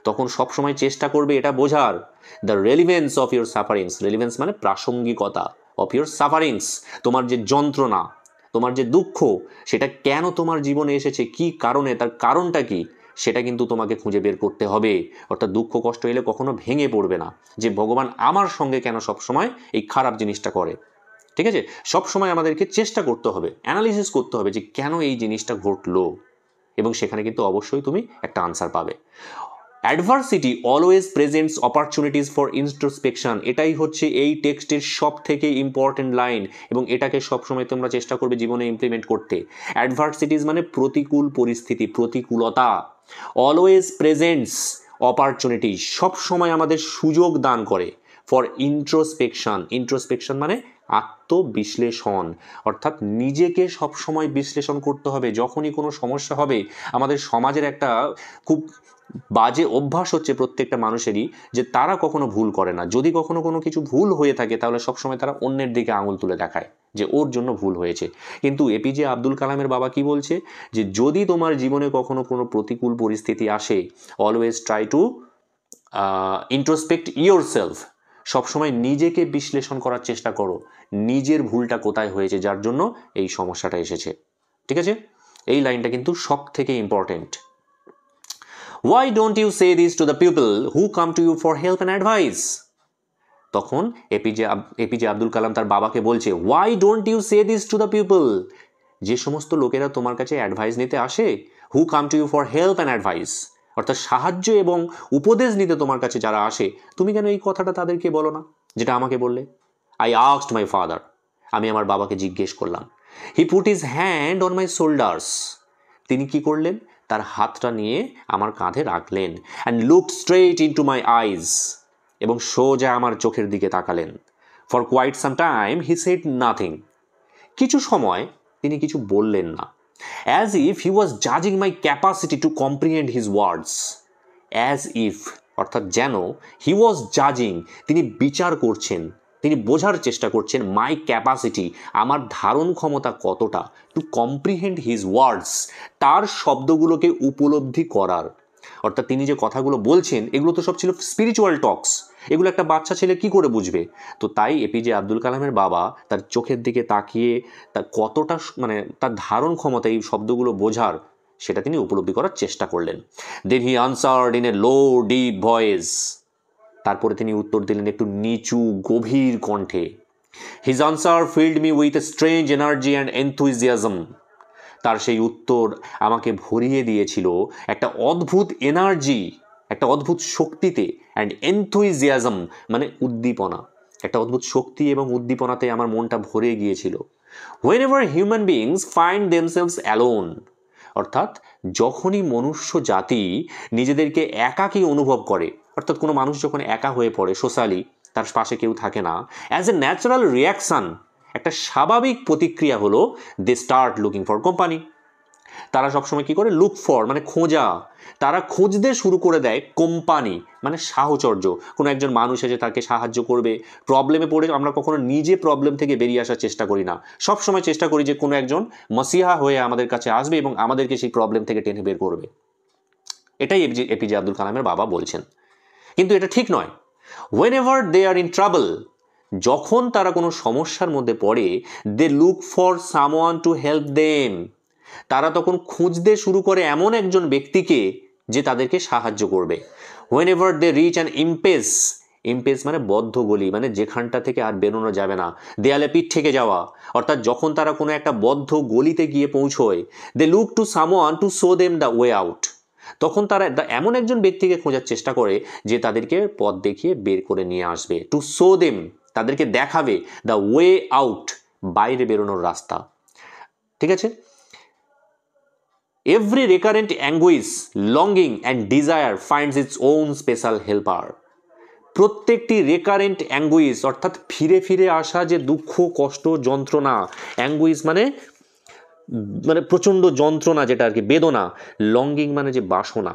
তখন সবসময় চেষ্টা করবে এটা বোঝার, the relevance of your sufferings, relevance মানে প্রাসঙ্গিকতা, অফ ইউর সাফারিংস, তোমার যে যন্ত্রণা, তোমার যে দুঃখ, সেটা কেন তোমার জীবনে এসেছে, কি কারণে, তার কারণটা কি, সেটা কিন্তু তোমাকে খুঁজে বের করতে হবে। অর্থাৎ দুঃখ কষ্ট এলে কখনো ভেঙে পড়বে না যে ভগবান আমার সঙ্গে কেন সবসময় এই খারাপ জিনিসটা করে, ঠিক আছে, সবসময় আমাদেরকে চেষ্টা করতে হবে, অ্যানালিসিস করতে হবে যে কেন এই জিনিসটা ঘটলো, এবং সেখানে কিন্তু অবশ্যই তুমি একটা আনসার পাবে। Adversity always presents opportunities for introspection, এটাই হচ্ছে এই টেক্সটের সব থেকে ইম্পর্টেন্ট লাইন, এবং এটাকে সবসময় তোমরা চেষ্টা করবে জীবনে ইমপ্লিমেন্ট করতে। অ্যাডভার্সিটিস মানে প্রতিকূল পরিস্থিতি, প্রতিকূলতা। অলওয়েজ প্রেজেন্টস অপরচুনিটি, সবসময় আমাদের সুযোগ দান করে, ফর ইন্ট্রোস্পেকশন, ইন্ট্রোস্পেকশন মানে আত্মবিশ্লেষণ, অর্থাৎ নিজেকে সবসময় বিশ্লেষণ করতে হবে। যখনই কোনো সমস্যা হবে, আমাদের সমাজের একটা খুব বাজে অভ্যাস হচ্ছে প্রত্যেকটা মানুষেরই, যে তারা কখনো ভুল করে না, যদি কখনো কোনো কিছু ভুল হয়ে থাকে তাহলে সবসময় তারা অন্যের দিকে আঙুল তুলে দেখায় যে ওর জন্য ভুল হয়েছে। কিন্তু এপিজে আব্দুল কালামের বাবা কি বলছে, যে যদি তোমার জীবনে কখনো কোনো প্রতিকূল পরিস্থিতি আসে, always try to introspect your self, সবসময় নিজেকে বিশ্লেষণ করার চেষ্টা করো, নিজের ভুলটা কোথায় হয়েছে যার জন্য এই সমস্যাটা এসেছে, ঠিক আছে, এই লাইনটা কিন্তু সব থেকে important. Why don't you say this to the people who come to you for help and advice? তখন এপিজে আব্দুল কালাম তার বাবাকে বলছে, why don't you say this to the people, যে সমস্ত লোকেরা তোমার কাছে অ্যাডভাইস নিতে আসে, who come to you for help and advice, অর্থাৎ সাহায্য এবং উপদেশ নিতে তোমার কাছে যারা আসে, তুমি কেন এই কথাটা তাদেরকে বলো না যেটা আমাকে বললে? I asked my father, আমি আমার বাবাকে জিজ্ঞেস করলাম। He put his hand on my shoulders, তিনি কি করলেন, তার হাতটা নিয়ে আমার কাঁধে রাখলেন, and looked straight into my eyes, এবং সোজা আমার চোখের দিকে তাকালেন। For quite some time he said nothing, কিছু সময় তিনি কিছু বললেন না। অ্যাজ ইফ হি ওয়াজ জাজিং my capacity to comprehend his words, as if অর্থাৎ যেন, হি ওয়াজ জাজিং তিনি বিচার করছেন, তিনি বোঝার চেষ্টা করছেন, মাই ক্যাপাসিটি আমার ধারণ ক্ষমতা কতটা, টু কম্প্রিহেন্ড হিজ ওয়ার্ডস তার শব্দগুলোকে উপলব্ধি করার। অর্থাৎ তিনি যে কথাগুলো বলছেন এগুলো তো সব ছিল স্পিরিচুয়াল টক্স, এগুলো একটা বাচ্চা ছেলে কি করে বুঝবে? তো তাই এপিজে আব্দুল কালামের বাবা তার চোখের দিকে তাকিয়ে তার কতটা মানে তার ধারণ ক্ষমতা এই শব্দগুলো বোঝার, সেটা তিনি উপলব্ধি করার চেষ্টা করলেন। Then he answered in a low deep voice, তারপরে তিনি উত্তর দিলেন একটু নিচু গভীর কণ্ঠে। His answer filled me with a strange energy and enthusiasm, তার সেই উত্তর আমাকে ভরিয়ে দিয়েছিল একটা অদ্ভুত এনার্জি, একটা অদ্ভুত শক্তিতে, অ্যান্ড এনথুইজিয়াজম মানে উদ্দীপনা, একটা অদ্ভুত শক্তি এবং উদ্দীপনাতে আমার মনটা ভরে গিয়েছিল। whenever human beings find themselves alone, অর্থাৎ যখনই মনুষ্য জাতি নিজেদেরকে একাকী অনুভব করে, অর্থাৎ কোনো মানুষ যখন একা হয়ে পড়ে সোশ্যালি, তার পাশে কেউ থাকে না, অ্যাজ এ ন্যাচারাল রিয়াকশান, একটা স্বাভাবিক প্রতিক্রিয়া হলো they start looking for company. তারা সবসময় কি করে? লুক ফর মানে খোঁজা, তারা খুঁজতে শুরু করে দেয় কোম্পানি মানে সাহচর্য, কোনো একজন মানুষ এসে তাকে সাহায্য করবে। প্রবলেমে পড়ে আমরা কখনো নিজে প্রবলেম থেকে বেরিয়ে আসার চেষ্টা করি না, সবসময় চেষ্টা করি যে কোনো একজন মসিহা হয়ে আমাদের কাছে আসবে এবং আমাদেরকে সেই প্রবলেম থেকে টেনে বের করবে। এটাই এপিজে আব্দুল কালামের বাবা বলছেন। কিন্তু এটা ঠিক নয়। whenever they are in trouble, যখন তারা কোনো সমস্যার মধ্যে পড়ে, they look for someone to help them, তারা তখন খুঁজতে শুরু করে এমন একজন ব্যক্তিকে যে তাদেরকে সাহায্য করবে। whenever they reach an impasse, ইম্পেস মানে বদ্ধ গলি, মানে যেখানটা থেকে আর বেরোনো যাবে না, দেয়ালে পিঠ থেকে যাওয়া, অর্থাৎ যখন তারা কোনো একটা বদ্ধ গলিতে গিয়ে পৌঁছয়, they look to someone to show them the way out, তখন তারা এমন একজন ব্যক্তিকে খোঁজার চেষ্টা করে যে তাদেরকে পথ দেখিয়ে বের করে নিয়ে আসবে। টু শো দেম, তাদেরকে দেখাবে দ্য ওয়ে আউট, বাইরে বেরোনোর রাস্তা। ঠিক আছে? Every recurrent anguish, longing and desire finds its own special helper. প্রত্যেকটি রেকারেন্ট অ্যাঙ্গুইশ অর্থাৎ ফিরে ফিরে আসা যে দুঃখ, কষ্ট, যন্ত্রণা, অ্যাঙ্গুইশ মানে প্রচণ্ড যন্ত্রণা, যেটা আর কি বেদনা, লঙ্গিং মানে যে বাসনা,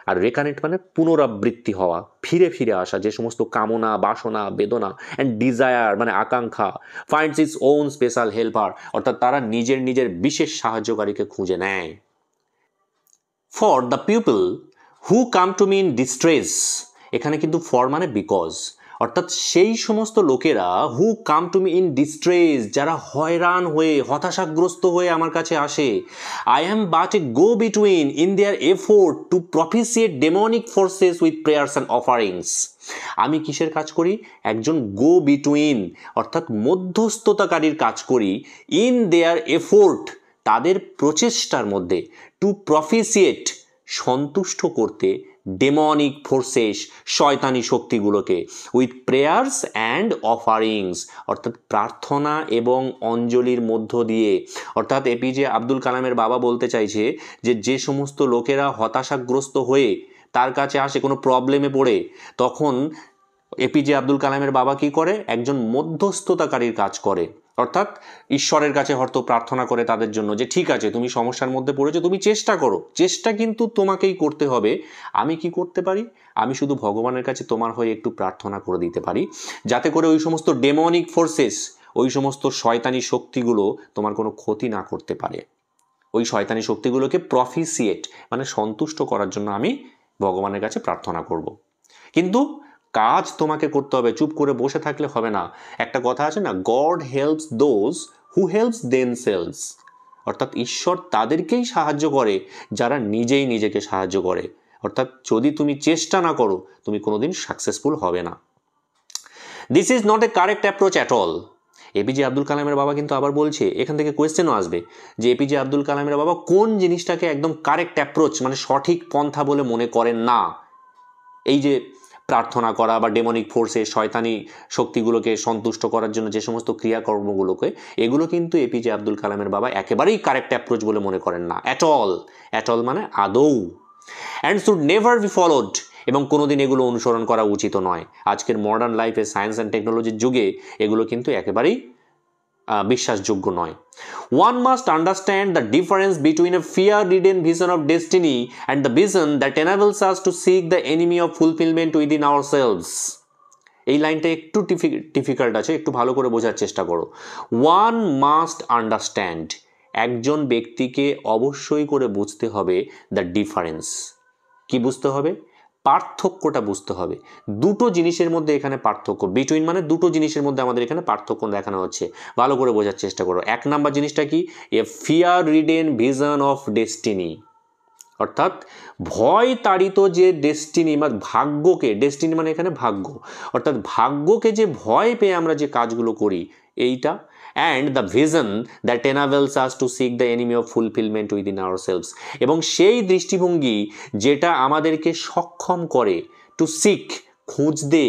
আর রেকারেন্ট মানে পুনরাবৃত্তি হওয়া, ফিরে ফিরে আসা যে সমস্ত কামনা, বাসনা, বেদনা, অ্যান্ড ডিজায়ার মানে আকাঙ্ক্ষা, finds its own special helper, অর্থাৎ তারা নিজের নিজের বিশেষ সাহায্যকারীকে খুঁজে নেয়। For the people who come to me in distress, এখানে কিন্তু ফর মানে বিকজ, অর্থাৎ সেই সমস্ত লোকেরা who come to me in distress, যারা হয়রান হয়ে হতাশাগ্রস্ত হয়ে আমার কাছে আসে, I am but a go between in their effort to propitiate demonic forces with prayers and offerings. আমি কিসের কাজ করি? একজন গো বিটুইন অর্থাৎ মধ্যস্থতাকারীর কাজ করি, ইন দেয়ার এফোর্ট তাদের প্রচেষ্টার মধ্যে, টু প্রফিসিয়েট সন্তুষ্ট করতে, ডেমনিক ফোর্সেস শয়তানি শক্তিগুলোকে, উইথ প্রেয়ার্স অ্যান্ড অফারিংস অর্থাৎ প্রার্থনা এবং অঞ্জলির মধ্য দিয়ে। অর্থাৎ এপিজে আব্দুল কালামের বাবা বলতে চাইছে যে সমস্ত লোকেরা হতাশাগ্রস্ত হয়ে তার কাছে আসে কোনো প্রবলেমে পড়ে, তখন এপিজে আব্দুল কালামের বাবা কি করে? একজন মধ্যস্থতাকারীর কাজ করে, অর্থাৎ ঈশ্বরের কাছে হয়তো প্রার্থনা করে তাদের জন্য যে ঠিক আছে তুমি সমস্যার মধ্যে পড়েছো, তুমি চেষ্টা করো, চেষ্টা কিন্তু তোমাকেই করতে হবে। আমি কি করতে পারি? আমি শুধু ভগবানের কাছে তোমার হয়ে একটু প্রার্থনা করে দিতে পারি, যাতে করে ওই সমস্ত ডেমনিক ফোর্সেস, ওই সমস্ত শয়তানি শক্তিগুলো তোমার কোনো ক্ষতি না করতে পারে। ওই শয়তানি শক্তিগুলোকে প্রফিসিয়েট মানে সন্তুষ্ট করার জন্য আমি ভগবানের কাছে প্রার্থনা করব। কিন্তু কাজ তোমাকে করতে হবে, চুপ করে বসে থাকলে হবে না। একটা কথা আছে না, god helps those who helps themselves, অর্থাৎ ঈশ্বর তাদেরকেই সাহায্য করে যারা নিজেই নিজেকে সাহায্য করে। অর্থাৎ যদি তুমি চেষ্টা না করো তুমি কোনোদিন সাকসেসফুল হবে না। This is not a correct approach at all. APJ Abdul কালামের বাবা কিন্তু আবার বলছে, এখান থেকে কোয়েশ্চেনও আসবে যে এপিজে আব্দুল কালামের বাবা কোন জিনিসটাকে একদম কারেক্ট অ্যাপ্রোচ মানে সঠিক পন্থা বলে মনে করেন না। এই যে প্রার্থনা করা বা ডেমনিক ফোর্সে শয়তানি শক্তিগুলোকে সন্তুষ্ট করার জন্য যে সমস্ত ক্রিয়াকর্মগুলোকে, এগুলো কিন্তু এপিজে আব্দুল কালামের বাবা একেবারেই কারেক্ট অ্যাপ্রোচ বলে মনে করেন না, অ্যাট অল। অ্যাট অল মানে আদৌ। And should never be followed, এবং কোনোদিন এগুলো অনুসরণ করা উচিত নয়। আজকের মডার্ন লাইফে সায়েন্স অ্যান্ড টেকনোলজির যুগে এগুলো কিন্তু একেবারেই বিশ্বাসযোগ্য নয়। One must understand the difference between a fear-ridden vision of destiny and the vision that enables us to seek the enemy of fulfillment within ourselves. এই লাইনটা একটু ডিফিকাল্ট আছে, একটু ভালো করে বোঝার চেষ্টা করো। One must understand, একজন ব্যক্তিকে অবশ্যই করে বুঝতে হবে দ্য ডিফারেন্স। কি বুঝতে হবে? পার্থক্যটা বুঝতে হবে। দুটো জিনিসের মধ্যে এখানে পার্থক্য, বিটুইন মানে দুটো জিনিসের মধ্যে আমাদের এখানে পার্থক্য দেখানো হচ্ছে, ভালো করে বোঝার চেষ্টা করো। এক নাম্বার জিনিসটা কি? এ fear ridden vision of destiny, অর্থাৎ ভয় তাড়িত যে ডেস্টিনি বা ভাগ্যকে, ডেস্টিনি মানে এখানে ভাগ্য, অর্থাৎ ভাগ্যকে যে ভয় পেয়ে আমরা যে কাজগুলো করি এইটা। And the vision that enables us to seek the enemy of fulfillment within ourselves, এবং সেই দৃষ্টিভঙ্গি যেটা আমাদেরকে সক্ষম করে টু সিক, খুঁজতে,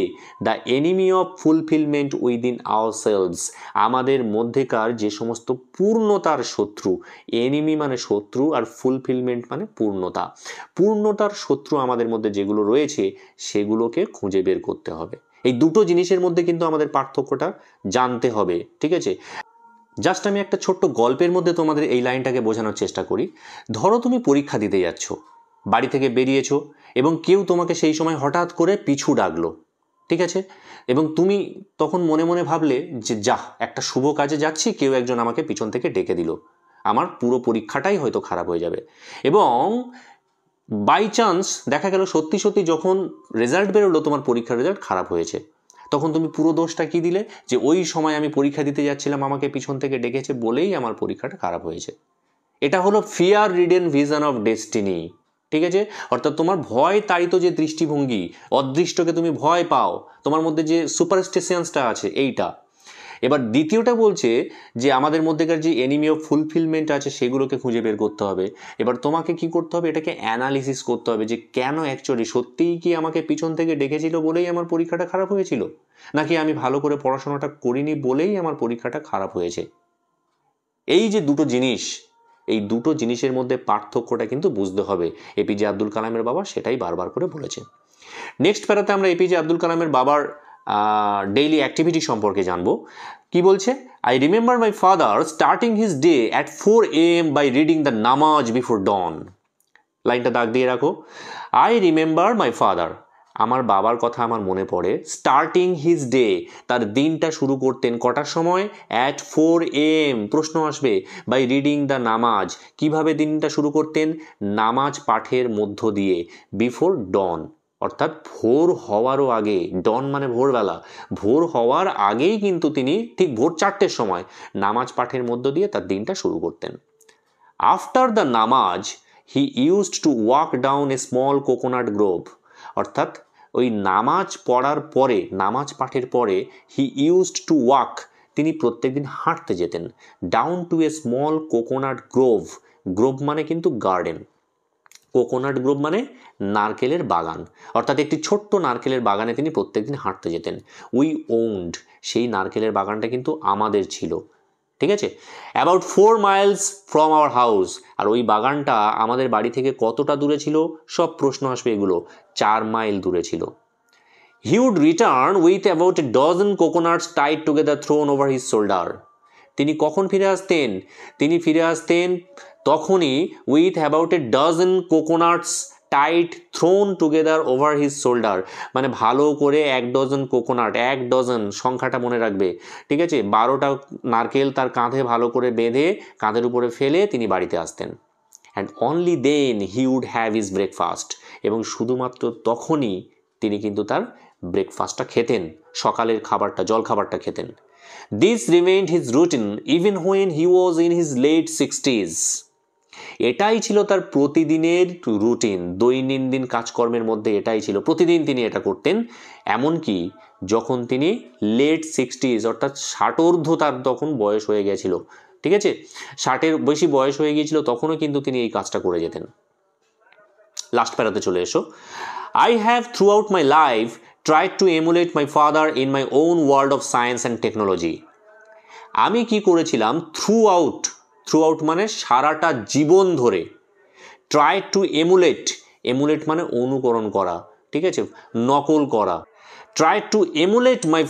the enemy of fulfilment within ourselves, আমাদের মধ্যেকার যে সমস্ত পূর্ণতার শত্রু, এনিমি মানে শত্রু আর ফুলফিলমেন্ট মানে পূর্ণতা, পূর্ণতার শত্রু আমাদের মধ্যে যেগুলো রয়েছে সেগুলোকে খুঁজে বের করতে হবে। এই দুটো জিনিসের মধ্যে কিন্তু আমাদের পার্থক্যটা জানতে হবে, ঠিক আছে? জাস্ট আমি একটা ছোট্ট গল্পের মধ্যে তোমাদের এই লাইনটাকে বোঝানোর চেষ্টা করি। ধরো তুমি পরীক্ষা দিতে যাচ্ছ, বাড়ি থেকে বেরিয়েছো এবং কেউ তোমাকে সেই সময় হঠাৎ করে পিছু ডাকলো, ঠিক আছে? এবং তুমি তখন মনে মনে ভাবলে যে যাহ, একটা শুভ কাজে যাচ্ছি, কেউ একজন আমাকে পিছন থেকে ডেকে দিল, আমার পুরো পরীক্ষাটাই হয়তো খারাপ হয়ে যাবে। এবং বাই চান্স দেখা গেল সত্যি সত্যি যখন রেজাল্ট বেরোলো তোমার পরীক্ষার রেজাল্ট খারাপ হয়েছে, তখন তুমি পুরো দোষটা কি দিলে? যে ওই সময় আমি পরীক্ষা দিতে যাচ্ছিলাম, আমাকে পিছন থেকে ডেকেছে বলেই আমার পরীক্ষাটা খারাপ হয়েছে। এটা হলো fear ridden vision of destiny, ঠিক আছে? অর্থাৎ তোমার ভয় তাড়িত যে দৃষ্টিভঙ্গি, অদৃষ্টকে তুমি ভয় পাও, তোমার মধ্যে যে সুপারস্টিশনসটা আছে এইটা। এবার দ্বিতীয়টা বলছে যে আমাদের মধ্যেকার যে এনিমি অফ ফুলফিলমেন্ট আছে সেগুলোকে খুঁজে বের করতে হবে। এবার তোমাকে কি করতে হবে? এটাকে অ্যানালিসিস করতে হবে যে কেন অ্যাকচুয়ালি সত্যিই কি আমাকে পিছন থেকে ডেকেছিল বলেই আমার পরীক্ষাটা খারাপ হয়েছিল, নাকি আমি ভালো করে পড়াশোনাটা করিনি বলেই আমার পরীক্ষাটা খারাপ হয়েছে। এই যে দুটো জিনিস, এই দুটো জিনিসের মধ্যে পার্থক্যটা কিন্তু বুঝতে হবে। এপিজে আব্দুল কালামের বাবা সেটাই বারবার করে বলেছে। নেক্সট প্যারাতে আমরা এপিজে আব্দুল কালামের বাবার ডেইলি অ্যাক্টিভিটি সম্পর্কে জানবো। কি বলছে? I remember my father starting his day at 4 AM by reading the namaz before dawn. লাইনটা দাগ দিয়ে রাখো। আই রিমেম্বার মাই ফাদার, আমার বাবার কথা আমার মনে পড়ে, স্টার্টিং হিজ ডে, তার দিনটা শুরু করতেন কটার সময়? At 4 AM। প্রশ্ন আসবে বাই রিডিং দ্য নামাজ, কিভাবে দিনটা শুরু করতেন? নামাজ পাঠের মধ্য দিয়ে, বিফোর ডন, অর্থাৎ ভোর হওয়ারও আগে। ডন মানে ভোরবেলা, ভোর হওয়ার আগেই কিন্তু তিনি ঠিক ভোর 4টের সময় নামাজ পাঠের মধ্য দিয়ে তার দিনটা শুরু করতেন। আফটার দ্য নামাজ he used to walk down a small coconut Grove, অর্থাৎ ওই নামাজ পড়ার পরে, নামাজ পাঠের পরে, হি ইউজড টু ওয়াক, তিনি প্রত্যেকদিন হাঁটতে যেতেন, down to a small coconut Grove, Grove মানে কিন্তু গার্ডেন, কোকোনাট গ্রোভ মানে নারকেলের বাগান, অর্থাৎ একটি ছোট্ট নারকেলের বাগানে তিনি প্রত্যেকদিন হাঁটতে যেতেন। উই ওন্ড, সেই নারকেলের বাগানটা কিন্তু আমাদের ছিল, ঠিক আছে? About 4 miles from our house, আর ওই বাগানটা আমাদের বাড়ি থেকে কতটা দূরে ছিল? সব প্রশ্ন আসবে এগুলো, 4 মাইল দূরে ছিল। He would return with about a dozen coconuts tied together thrown over his shoulder. তিনি কখন ফিরে আসতেন? তিনি ফিরে আসতেন তখনই with about a dozen coconuts tight thrown together over his shoulder, মানে ভালো করে 1 ডজন কোকোনাট, 1 ডজন সংখ্যাটা মনে রাখবে, ঠিক আছে? 12টা নারকেল তার কাঁধে ভালো করে বেঁধে কাঁধের উপরে ফেলে তিনি বাড়িতে আসতেন। And only then he would have his breakfast, এবং শুধুমাত্র তখনই তিনি কিন্তু তার ব্রেকফাস্টটা খেতেন, সকালের খাবারটা, জলখাবারটা খেতেন। This remained his routine even when he was in his late 60s। এটাই ছিল তার প্রতিদিনের রুটিন, দৈনন্দিন কাজকর্মের মধ্যে এটাই ছিল, প্রতিদিন তিনি এটা করতেন, এমনকি যখন তিনি লেট 60s অর্থাৎ 60 তার তখন বয়স হয়ে গেছিল, ঠিক আছে? 60-এর বেশি বয়স হয়ে গিয়েছিল, তখনও কিন্তু তিনি এই কাজটা করে যেতেন। লাস্ট প্যারাতে চলে এসো। I have through out my life tried to AMOLED my father in my own world of science and technology. আমি কি করেছিলাম? থ্রু আউট মানে সারাটা জীবন ধরে, ট্রাই টু এমুলেট, এমুলেট মানে অনুকরণ করা, ঠিক আছে, নকল করা। Try to AMOLED my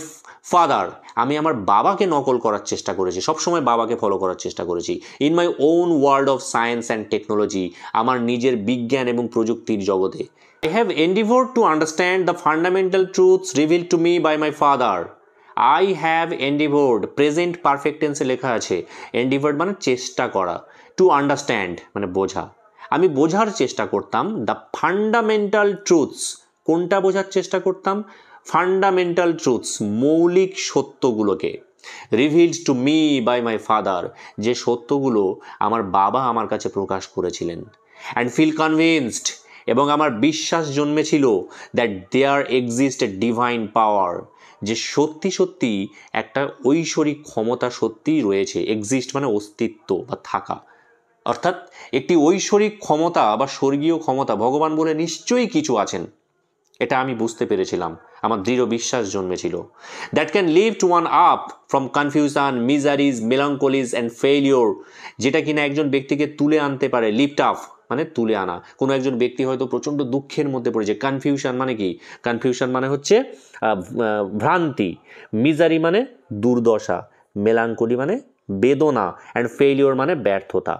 father, আমি আমার বাবাকে নকল করার চেষ্টা করেছি, সবসময় বাবাকে ফলো করার চেষ্টা করেছি। In my own world of science and technology, আমার নিজের বিজ্ঞান এবং প্রযুক্তির জগতে। I have endeavoured to understand the fundamental truths revealed to me by my father. I have endeavoured, present perfect টেন্সে লেখা আছে, এন্ডিভোর্ড মানে চেষ্টা করা, টু আন্ডারস্ট্যান্ড মানে বোঝা, আমি বোঝার চেষ্টা করতাম দ্য ফান্ডামেন্টাল ট্রুথস, কোনটা বোঝার চেষ্টা করতাম? ফান্ডামেন্টাল ট্রুথস, মৌলিক সত্যগুলোকে, revealed to me by my father, যে সত্যগুলো আমার বাবা আমার কাছে প্রকাশ করেছিলেন। অ্যান্ড ফিল কনভিন্সড, এবং আমার বিশ্বাস জন্মেছিল that there exist a divine power, যে সত্যি সত্যি একটা ঐশ্বরিক ক্ষমতা সত্যিই রয়েছে, এক্সিস্ট মানে অস্তিত্ব বা থাকা, অর্থাৎ একটি ঐশ্বরিক ক্ষমতা বা স্বর্গীয় ক্ষমতা, ভগবান বলে নিশ্চয়ই কিছু আছেন, এটা আমি বুঝতে পেরেছিলাম, আমার দৃঢ় বিশ্বাস জন্মেছিল। That can lift one up from confusion, miseries, melancholies and failure, যেটা কিনা একজন ব্যক্তিকে তুলে আনতে পারে। লিফট আপ মানে তুলে আনা। কোনো একজন ব্যক্তি হয়তো প্রচণ্ড দুঃখের মধ্যে পড়েছে। কনফিউশন মানে কি? কনফিউশন মানে হচ্ছে ভ্রান্তি, মিজারি মানে দুর্দশা, মেলাঙ্কলি মানে বেদনা, অ্যান্ড ফেইলিওর মানে ব্যর্থতা।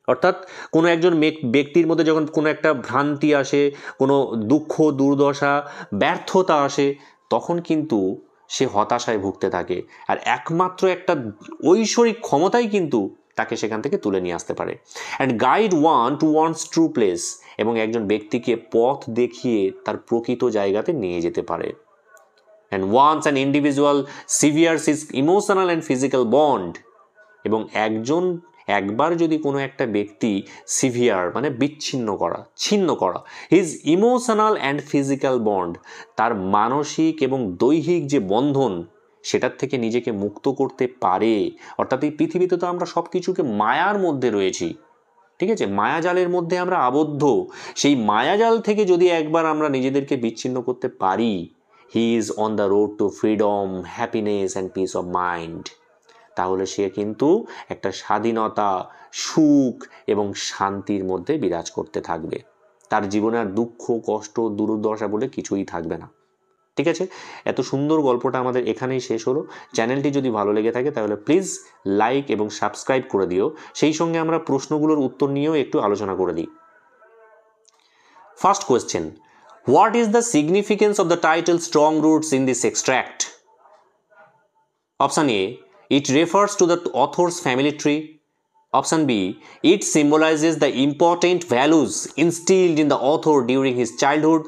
অর্থাৎ কোনো একজন ব্যক্তির মধ্যে যখন কোনো একটা ভ্রান্তি আসে, কোনো দুঃখ, দুর্দশা, ব্যর্থতা আসে, তখন কিন্তু সে হতাশায় ভুগতে থাকে। আর একমাত্র একটা ঐশ্বরিক ক্ষমতাই কিন্তু তাকে সেখান থেকে তুলে নিয়ে আসতে পারে। And guide one to one's true place, এবং একজন ব্যক্তিকে পথ দেখিয়ে তার প্রকৃত জায়গাতে নিয়ে যেতে পারে। And once an individual severs is emotional and physical bond, এবং একবার যদি কোনো একটা ব্যক্তি সিভিয়ার মানে ছিন্ন করা his emotional and physical bond, তার মানসিক এবং দৈহিক যে বন্ধন সেটার থেকে নিজেকে মুক্ত করতে পারে। অর্থাৎ এই পৃথিবীতে তো আমরা সব কিছুকে মায়ার মধ্যে রয়েছি, ঠিক আছে, মায়াজালের মধ্যে আমরা আবদ্ধ। সেই মায়াজাল থেকে যদি একবার আমরা নিজেদেরকে বিচ্ছিন্ন করতে পারি, he is on the road two freedom, happiness and piece of mind, তাহলে সে কিন্তু একটা স্বাধীনতা, সুখ এবং শান্তির মধ্যে বিরাজ করতে থাকবে। তার জীবনে আর দুঃখ, কষ্ট, দুর্দশা বলে কিছুই থাকবে না। ঠিক আছে, এত সুন্দর গল্পটা আমাদের এখানেই শেষ হলো। চ্যানেলটি যদি ভালো লেগে থাকে তাহলে প্লিজ লাইক এবং সাবস্ক্রাইব করে দিও। সেই সঙ্গে আমরা প্রশ্নগুলোর উত্তর নিয়েও একটু আলোচনা করে দিই। First question, what is the significance of the title strong roots in this extract? Option A, it refers to the author's family tree. Option B, it symbolizes the important values instilled in the author during his childhood.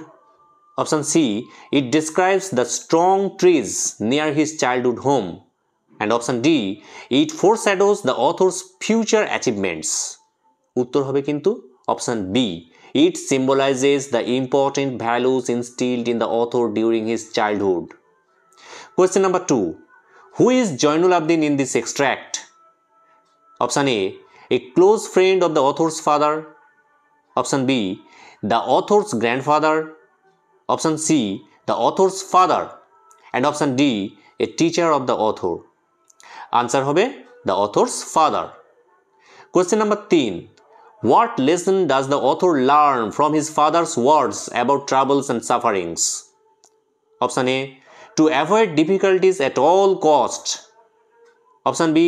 Option C, it describes the strong trees near his childhood home. And option D, it foreshadows the author's future achievements. উত্তর হবে কিন্তু option B, it symbolizes the important values instilled in the author during his childhood. Question number 2. Who is Jainul Abidin in this extract? Option A, a close friend of the author's father. Option B, the author's grandfather. Option C, the author's father. And option D, a teacher of the author. Answer hobe the author's father. Question number 3. What lesson does the author learn from his father's words about troubles and sufferings? Option A, to avoid difficulties at all costs. Option B,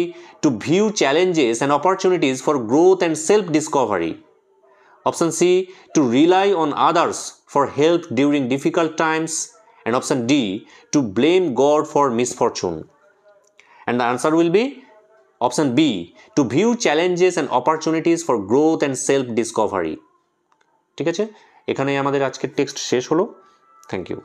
to view challenges and opportunities for growth and self-discovery. Option C, to rely on others for help during difficult times. And option D, to blame God for misfortune. And the answer will be option B, to view challenges and opportunities for growth and self-discovery. ঠিক আছে, এখানেই আমাদের আজকের টেক্সট শেষ হলো। Thank you.